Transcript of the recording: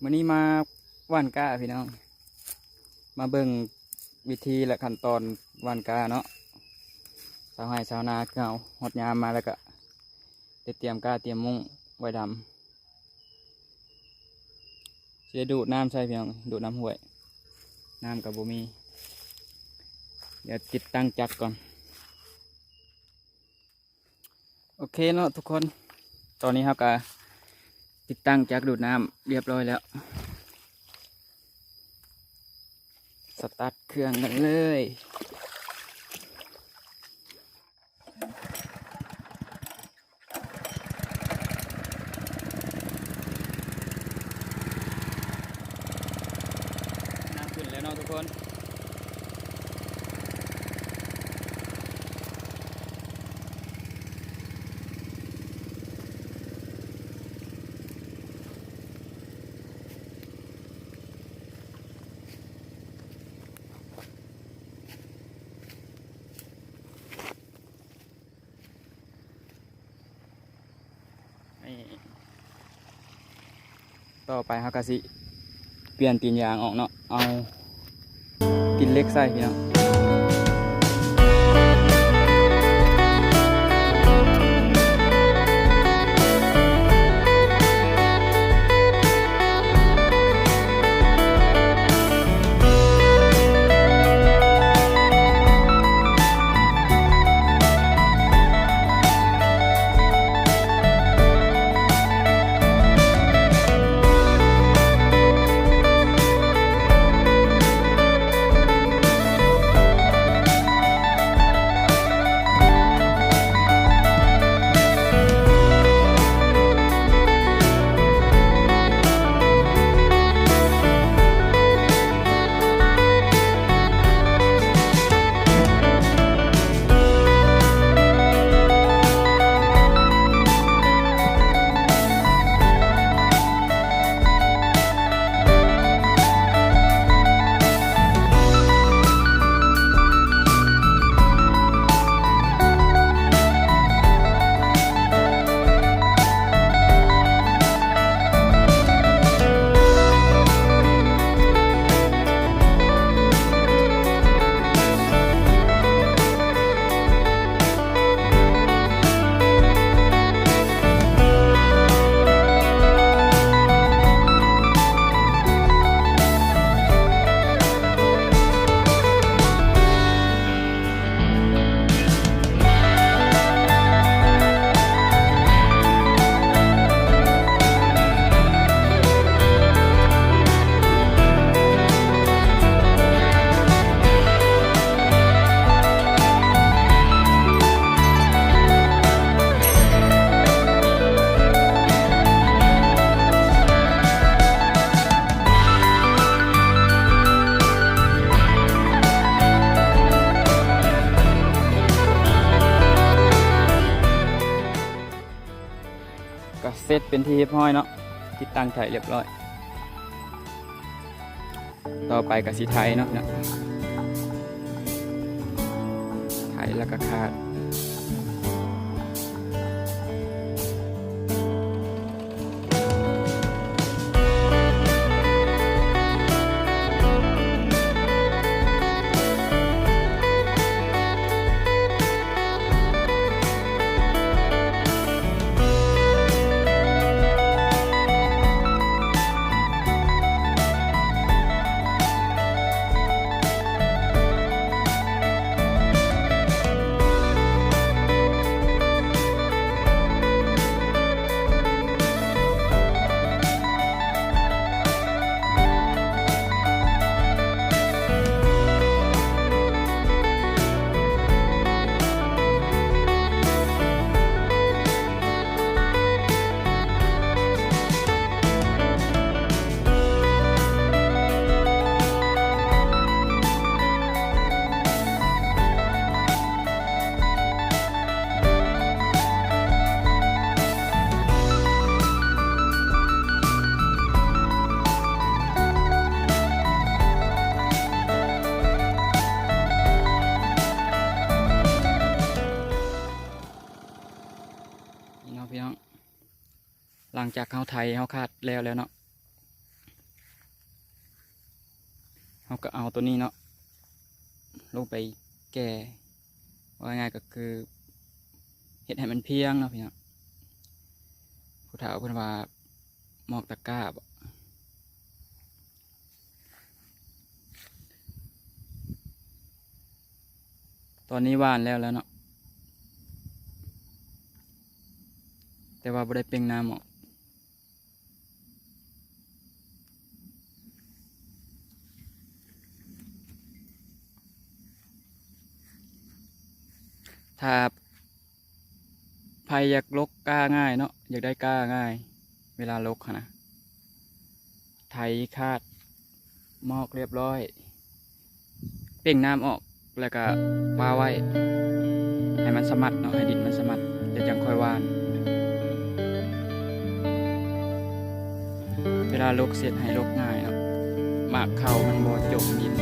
มื้อนี้มาหว่านกาพี่น้องมาเบิ่งวิธีและขั้นตอนหว่านกาเนาะชาวไร่ชาวนาเก่าหดยามมาแล้วก็ได้เตรียมกาเตรียมมุ้งไว้ดำเสียดูดน้ำใช่พี่น้องดูดน้ำห้วยน้ำกับบ่มีเดี๋ยวติดตั้งจักรก่อนโอเคเนาะทุกคนตอนนี้เราก็ติดตั้งจักรดูดน้ำเรียบร้อยแล้วสตาร์ทเครื่องกันเลยน้ำขึ้นแล้วเนาะทุกคนต่อไปเราก็สิเปลี่ยนตีนยางออกเนาะเอาตีนเล็กใส่พี่น้องก็เสร็จเป็นที่เรียบร้อยเนาะติดตั้งไถเรียบร้อยต่อไปกับสีไทยเนาะไถแล้วก็คาดหลังจากเขาไทยเขาคาดแล้วเนาะ เราก็เอาตัวนี้เนาะลงไปแก่ว่าง่ายก็คือเห็ดให้มันเพียงเนาะพี่น้องผู้เฒ่าเพิ่นว่าหมอกตะกร้าบ่ตอนนี้หว่านแล้วเนาะแต่ว่าบ่ได้เป่งน้ำออกถ้าไผอยากลกกล้าง่ายเนาะอยากได้กล้าง่ายเวลาลกนะไถคาดหมอกเรียบร้อยเป่งน้ำออกแล้วก็ปาไว้ให้มันสมัดเนาะให้ดินมันสมัดจะจังค่อยหวานเวลาลกเสร็จให้ลกง่ายเนาะหมากเขามันบ่จมดิน